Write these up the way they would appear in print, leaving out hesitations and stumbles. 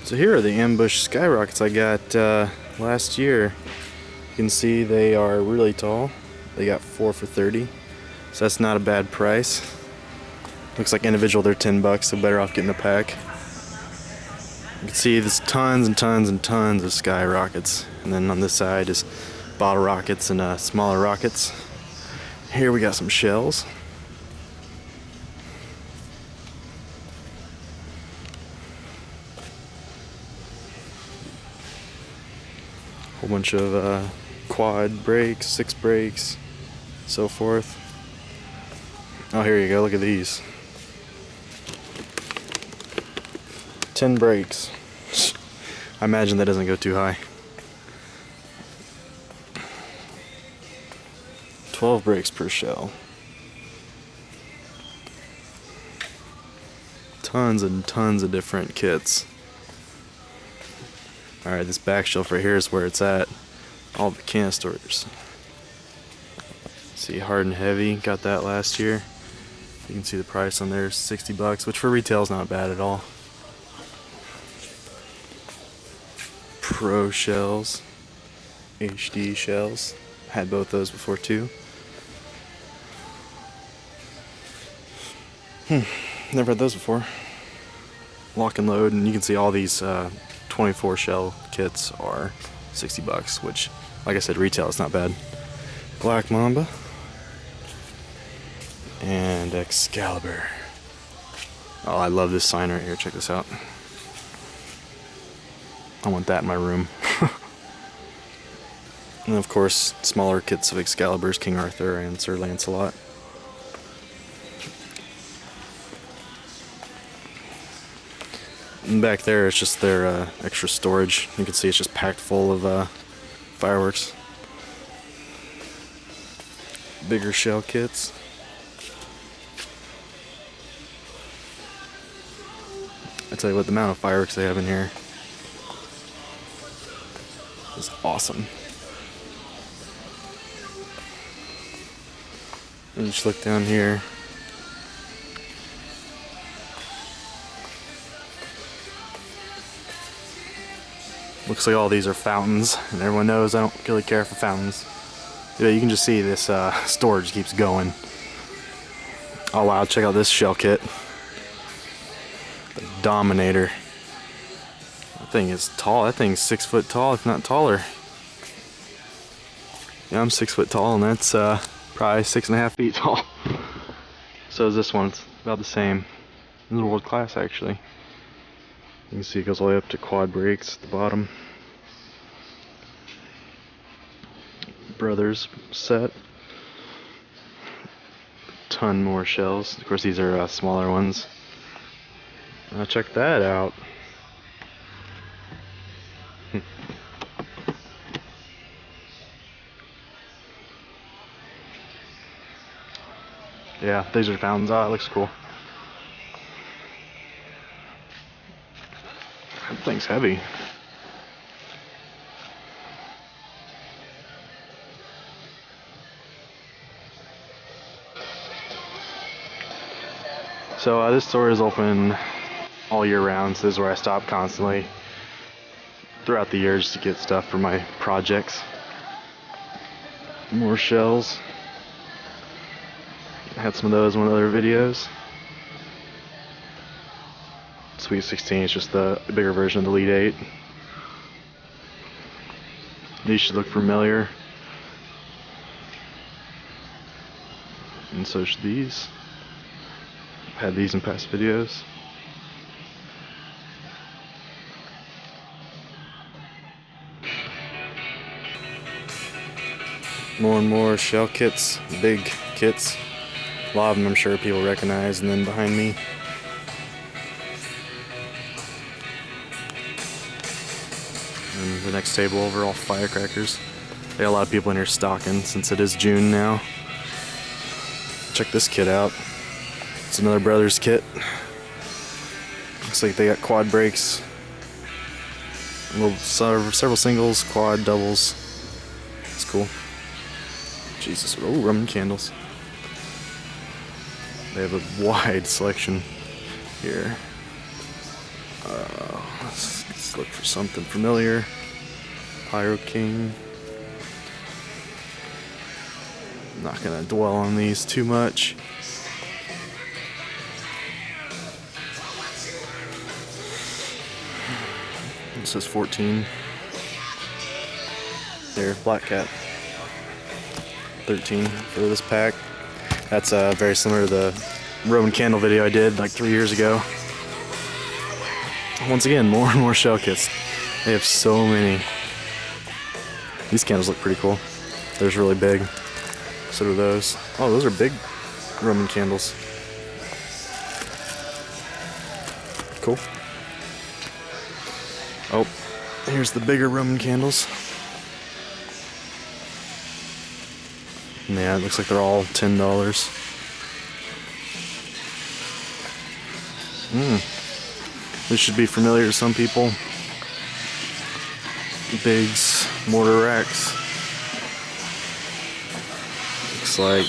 So here are the ambush skyrockets I got last year. You can see they are really tall. They got 4 for $30, so that's not a bad price. Looks like individual they're $10, so better off getting a pack. You can see there's tons and tons and tons of skyrockets, and then on this side is bottle rockets and smaller rockets. Here we got some shells. Whole bunch of quad brakes, 6 brakes, so forth. Oh, here you go, look at these. 10 brakes. I imagine that doesn't go too high. 12 brakes per shell. Tons and tons of different kits. Alright, this back shelf right here is where it's at. All the canisters. See, hard and heavy, got that last year. You can see the price on there, $60, which for retail is not bad at all. Pro shells, HD shells. Had both those before too. Never had those before. Lock and load, and you can see all these 24 shell kits are $60, which, like I said, retail is not bad. Black Mamba and Excalibur. Oh, I love this sign right here. Check this out. I want that in my room. And of course, smaller kits of Excaliburs, King Arthur and Sir Lancelot. And back there, it's just their extra storage. You can see it's just packed full of fireworks. Bigger shell kits. I tell you what, the amount of fireworks they have in here is awesome. And just look down here. Looks like all these are fountains, and everyone knows I don't really care for fountains. Yeah, you can just see this storage keeps going. Oh wow, check out this shell kit. The Dominator. That thing is tall. That thing's 6 foot tall, if not taller. Yeah, I'm 6 foot tall, and that's probably 6.5 feet tall. So is this one. It's about the same. This is world class, actually. You can see it goes all the way up to quad brakes at the bottom. Brothers set. Ton more shells. Of course, these are smaller ones. Check that out. Yeah, these are fountains. Oh, it looks cool. That thing's heavy. So this store is open all year round, so this is where I stop constantly throughout the years to get stuff for my projects. More shells. I had some of those in one of the other videos. Sweet 16 is just the bigger version of the Elite 8. These should look familiar. And so should these. I've had these in past videos. More and more shell kits, big kits. A lot of them I'm sure people recognize, and then behind me, and the next table over, all firecrackers. They got a lot of people in here stocking since it is June now. Check this kit out. It's another Brothers kit. Looks like they got quad brakes, several singles, quad, doubles. It's cool. Jesus, oh, Roman candles. They have a wide selection here. Let's look for something familiar. Pyro King. I'm not gonna dwell on these too much. This is 14. There, Black Cat. 13 for this pack. That's very similar to the Roman candle video I did like 3 years ago. Once again, more and more shell kits. They have so many. These candles look pretty cool. They're really big. So do those. Oh, those are big Roman candles. Cool. Oh, here's the bigger Roman candles. Yeah, it looks like they're all $10. This should be familiar to some people. Biggs mortar racks. Looks like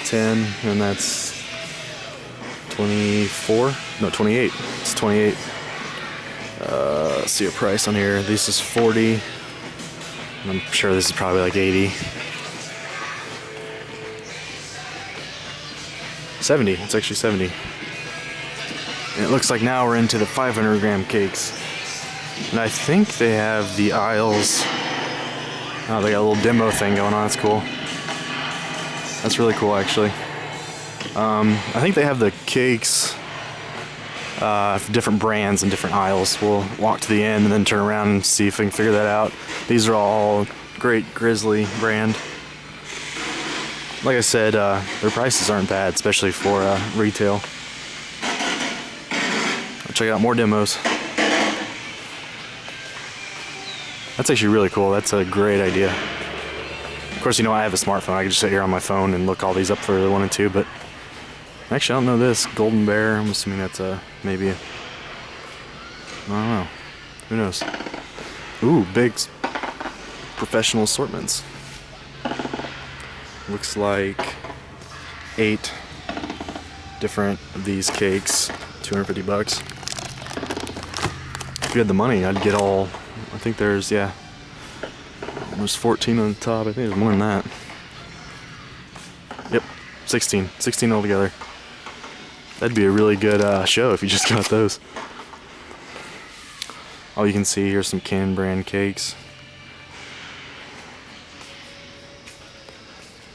10, and that's 24. No, 28. It's 28. Let's see a price on here. This is 40. I'm sure this is probably like 80. 70. It's actually 70. And it looks like now we're into the 500 gram cakes. And I think they have the aisles. Oh, they got a little demo thing going on. That's cool. That's really cool, actually. I think they have the cakes for different brands and different aisles. We'll walk to the end and then turn around and see if we can figure that out. These are all Great Grizzly brand. Like I said, their prices aren't bad, especially for retail. I'll check out more demos. That's actually really cool. That's a great idea. Of course, you know, I have a smartphone. I can just sit here on my phone and look all these up for the 1 and 2, but actually, I don't know this. Golden Bear. I'm assuming that's maybe I don't know. Who knows? Ooh, big professional assortments. Looks like 8 different of these cakes. $250. If you had the money, I'd get all. I think there's, yeah, there's 14 on the top. I think there's more than that. Yep, 16 altogether. That'd be a really good show if you just got those. All you can see here's some Canon brand cakes.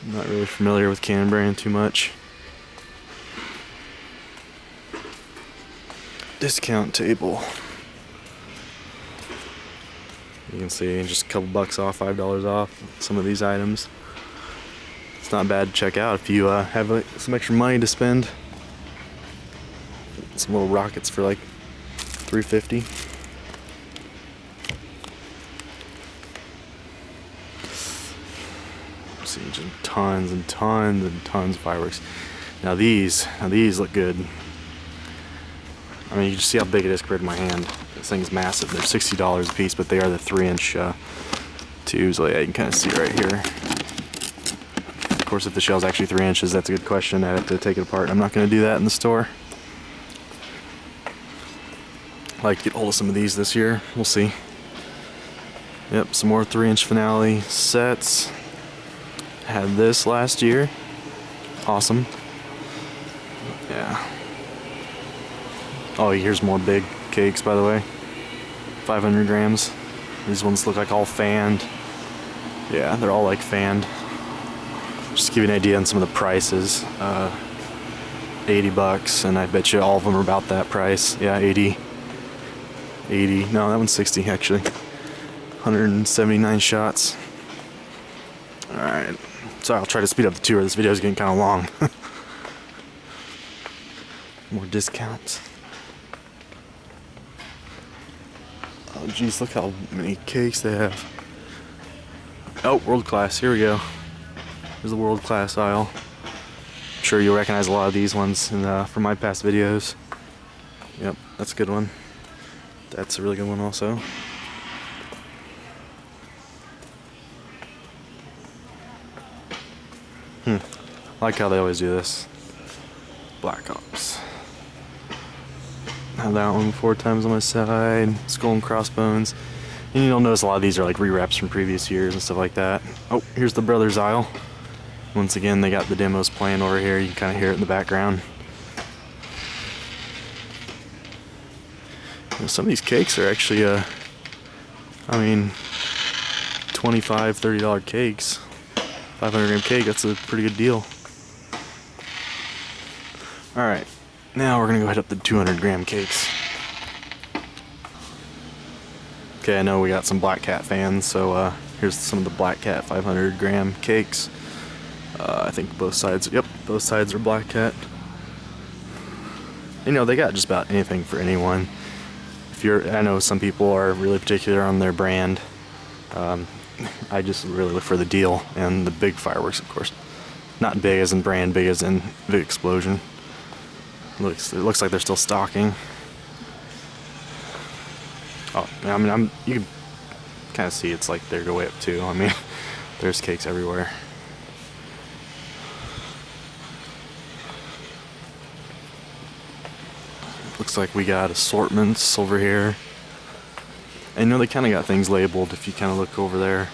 I'm not really familiar with Canon brand too much. Discount table. You can see just a couple bucks off, $5 off some of these items. It's not bad to check out if you have some extra money to spend. Some little rockets for like $3.50. See, just tons and tons and tons of fireworks. Now these look good. I mean, you can see how big it is compared to my hand. This thing's massive. They're $60 a piece, but they are the 3-inch tubes. Like, yeah, you can kind of see right here. Of course, if the shell's actually 3 inches, that's a good question. I'd have to take it apart. I'm not going to do that in the store. I'd like to get hold of some of these this year. We'll see. Yep, some more 3-inch finale sets. Had this last year. Awesome. Yeah. Oh, here's more big cakes, by the way. 500 grams. These ones look like all fanned. Yeah, they're all like fanned. Just to give you an idea on some of the prices. $80, and I bet you all of them are about that price. Yeah, 80. No, that one's 60 actually. 179 shots. Alright. Sorry, I'll try to speed up the tour. This video is getting kind of long. More discounts. Oh geez, look how many cakes they have. Oh, world class. Here we go. There's the world class aisle. I'm sure you'll recognize a lot of these ones from my past videos. Yep, that's a good one. That's a really good one also. I like how they always do this. Black Ops. Have that one 4 times on my side. Skull and crossbones. And you'll notice a lot of these are like rewraps from previous years and stuff like that. Oh, here's the brothers aisle. Once again, they got the demos playing over here. You can kind of hear it in the background. You know, some of these cakes are actually, I mean, $25, $30 cakes. 500 gram cake, that's a pretty good deal. Alright, now we're gonna go hit up the 200 gram cakes. Okay, I know we got some Black Cat fans, so here's some of the Black Cat 500 gram cakes. I think both sides, yep, both sides are Black Cat. You know, they got just about anything for anyone. I know some people are really particular on their brand. I just really look for the deal and the big fireworks, of course. Not big as in brand, big as in big explosion. It looks like they're still stocking. Oh, I mean, you can kind of see it's like they're way up too. I mean, there's cakes everywhere. Looks like we got assortments over here. And you know, they kind of got things labeled. If you kind of look over there,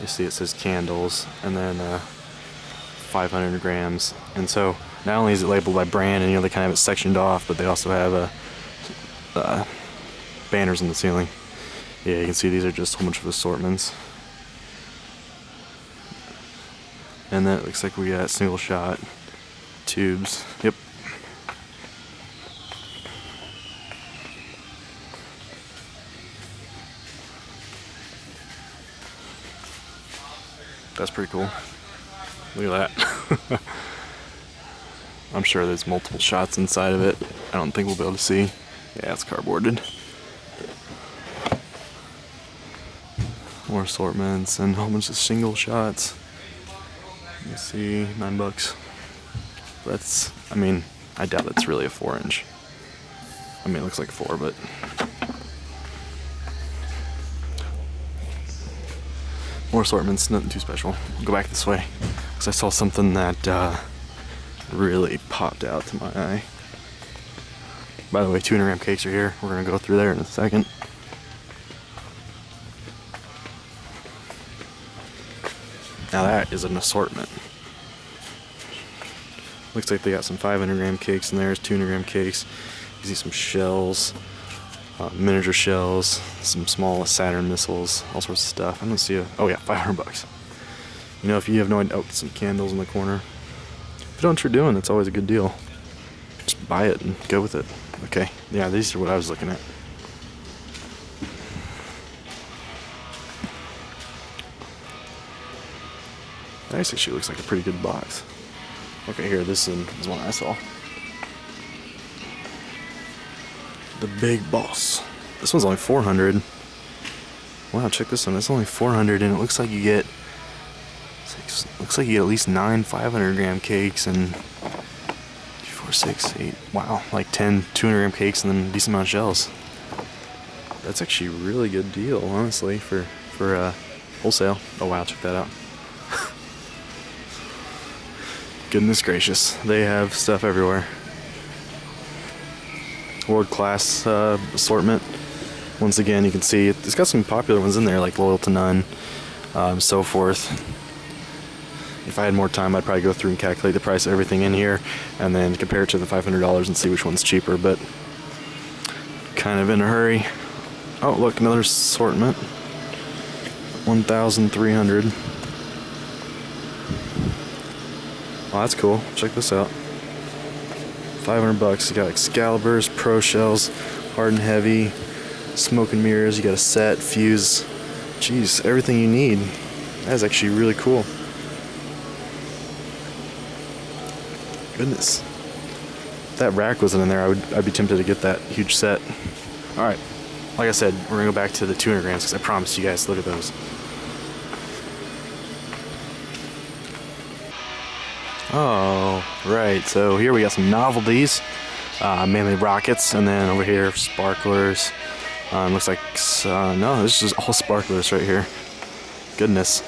you see it says candles and then 500 grams. And so not only is it labeled by brand, and you know, they kind of have it sectioned off, but they also have banners in the ceiling. Yeah, you can see these are just a whole bunch of assortments. And then it looks like we got single shot tubes. Yep. That's pretty cool. Look at that. I'm sure there's multiple shots inside of it. I don't think we'll be able to see. Yeah, it's cardboarded. More assortments and a whole bunch of single shots. Let me see, $9. That's, I mean, I doubt it's really a 4-inch. I mean, it looks like 4, but more assortments, nothing too special. Go back this way, because I saw something that really popped out to my eye. By the way, 200 gram cakes are here. We're going to go through there in a second. Now that is an assortment. Looks like they got some 500 gram cakes in there, 200 gram cakes. You see some shells, miniature shells, some small Saturn missiles, all sorts of stuff. I don't see oh yeah, $500. You know, if you have no idea, oh, some candles in the corner. If you know what you're doing, it's always a good deal. Just buy it and go with it. Okay, yeah, these are what I was looking at. That actually looks like a pretty good box. Okay, here, this is one I saw. The Big Boss. This one's only 400. Wow, check this one. It's only 400, and it looks like you get at least 9 500 gram cakes and 4, 6, 8. Wow, like 10 200 gram cakes and then a decent amount of shells. That's actually a really good deal, honestly, for wholesale. Oh wow, check that out. Goodness gracious, they have stuff everywhere. World-class assortment. Once again, you can see it's got some popular ones in there, like Loyal to None, so forth. If I had more time, I'd probably go through and calculate the price of everything in here, and then compare it to the $500 and see which one's cheaper. But kind of in a hurry. Oh, look, another assortment. 1,300. Oh, that's cool. Check this out. $500. You got Excaliburs, Pro Shells, Hard and Heavy, Smoke and Mirrors. You got a set, fuse. Jeez, everything you need. That is actually really cool. Goodness. If that rack wasn't in there, I'd be tempted to get that huge set. All right. Like I said, we're gonna go back to the 200 grams because I promised you guys. Look at those. Oh, right. So here we got some novelties, mainly rockets, and then over here sparklers. Looks like no, this is all sparklers right here. Goodness.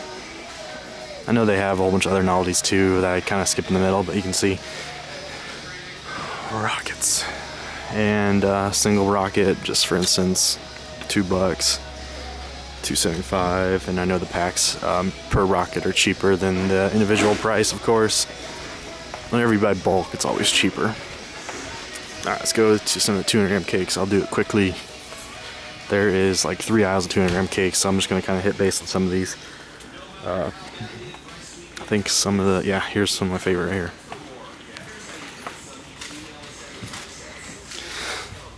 I know they have a whole bunch of other novelties too that I kind of skipped in the middle, but you can see rockets. and single rocket, just for instance, $2, $2.75, and I know the packs per rocket are cheaper than the individual price, of course. Whenever you buy bulk, it's always cheaper. Alright, let's go to some of the 200 gram cakes. I'll do it quickly. There is like 3 aisles of 200 gram cakes, so I'm just going to kind of hit base on some of these. I think some of the, yeah, here's some of my favorite right here.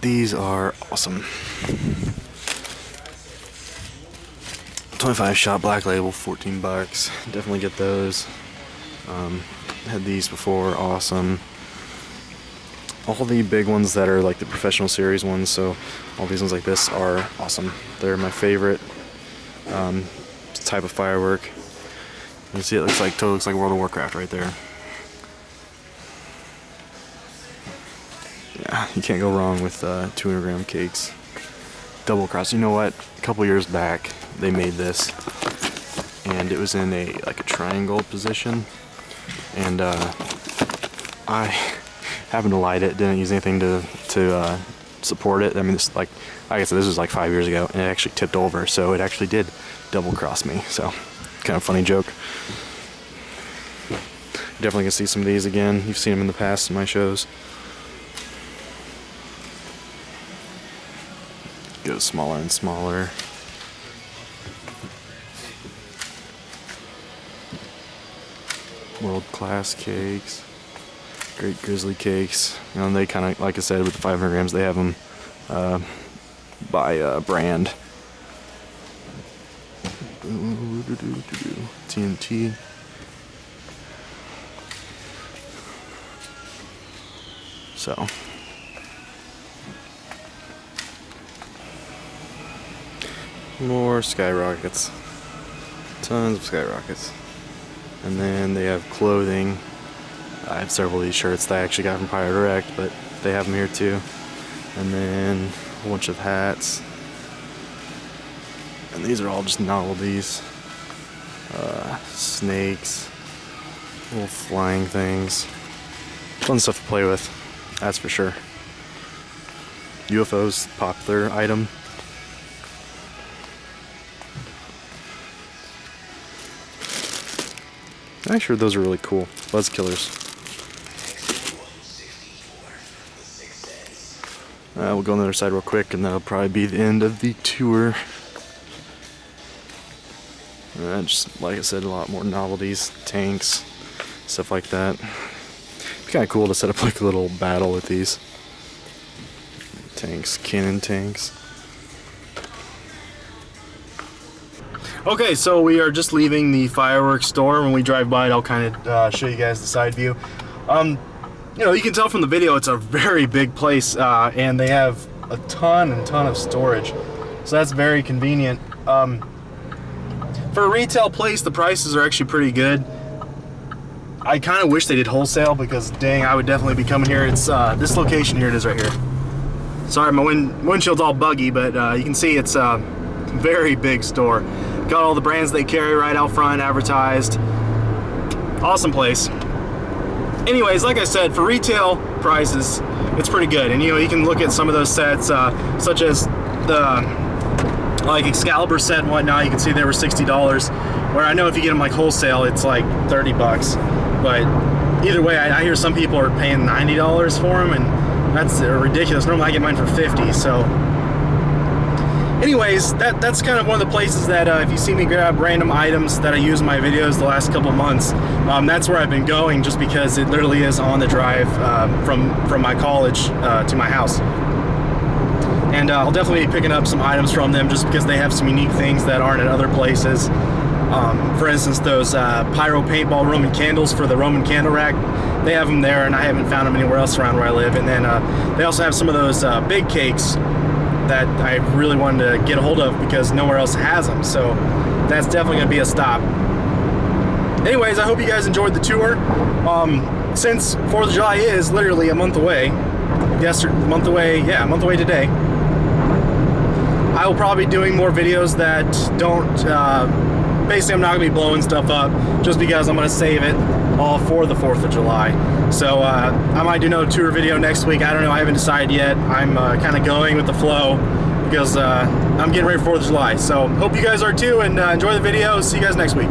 These are awesome. 25 shot black label, $14. Definitely get those. Had these before, awesome. All the big ones that are like the professional series ones, so all these ones like this are awesome. They're my favorite type of firework. You can see it totally looks like World of Warcraft right there. Yeah, you can't go wrong with 200 gram cakes. Double cross. You know what? A couple years back, they made this, and it was in a triangle position, and I happened to light it. Didn't use anything to support it. I mean, this like I said, this was like 5 years ago, and it actually tipped over, so it actually did double cross me. So, kind of funny joke. Definitely gonna see some of these again. You've seen them in the past in my shows. Go smaller and smaller. World class cakes. Great grizzly cakes. You know, they kind of, like I said, with the 500 grams, they have them by brand. TNT. So. More skyrockets. Tons of skyrockets. And then they have clothing. I have several of these shirts that I actually got from Pyrotechnics, but they have them here too. And then a bunch of hats. And these are all just novelties. Snakes. Little flying things. Fun stuff to play with, that's for sure. UFOs, popular item. I'm sure those are really cool. Buzz killers. We'll go on the other side real quick, and that'll probably be the end of the tour. Just like I said, a lot more novelties, tanks, stuff like that. It's kind of cool to set up like a little battle with these tanks, cannon tanks. Okay, so we are just leaving the fireworks store. When we drive by it, I'll kind of show you guys the side view. You know, you can tell from the video it's a very big place, and they have a ton of storage, so that's very convenient. For a retail place, the prices are actually pretty good. I kind of wish they did wholesale, because dang, I would definitely be coming here. It's this location here. It is right here. Sorry, my windshield's all buggy, but you can see it's a very big store. Got all the brands they carry right out front, advertised. Awesome place. Anyways, like I said, for retail prices, it's pretty good. And you know, you can look at some of those sets, such as the like Excalibur set and whatnot. You can see they were $60, where I know if you get them like wholesale, it's like $30. But either way, I hear some people are paying $90 for them, and that's ridiculous. Normally I get mine for $50. So anyways, that's kind of one of the places that if you see me grab random items that I use in my videos the last couple months, that's where I've been going, just because it literally is on the drive from my college to my house. And I'll definitely be picking up some items from them, just because they have some unique things that aren't at other places. For instance, those pyro paintball Roman candles for the Roman candle rack, they have them there, and I haven't found them anywhere else around where I live. And then they also have some of those big cakes that I really wanted to get a hold of, because nowhere else has them. So that's definitely going to be a stop. Anyways, I hope you guys enjoyed the tour. Since 4th of July is literally a month away, a month away today, I will probably be doing more videos that don't basically I'm not gonna be blowing stuff up just because I'm gonna save it all for the 4th of July. So I might do another tour video next week. I don't know, I haven't decided yet. I'm kind of going with the flow because I'm getting ready for 4th of July. So hope you guys are too, and enjoy the video. See you guys next week.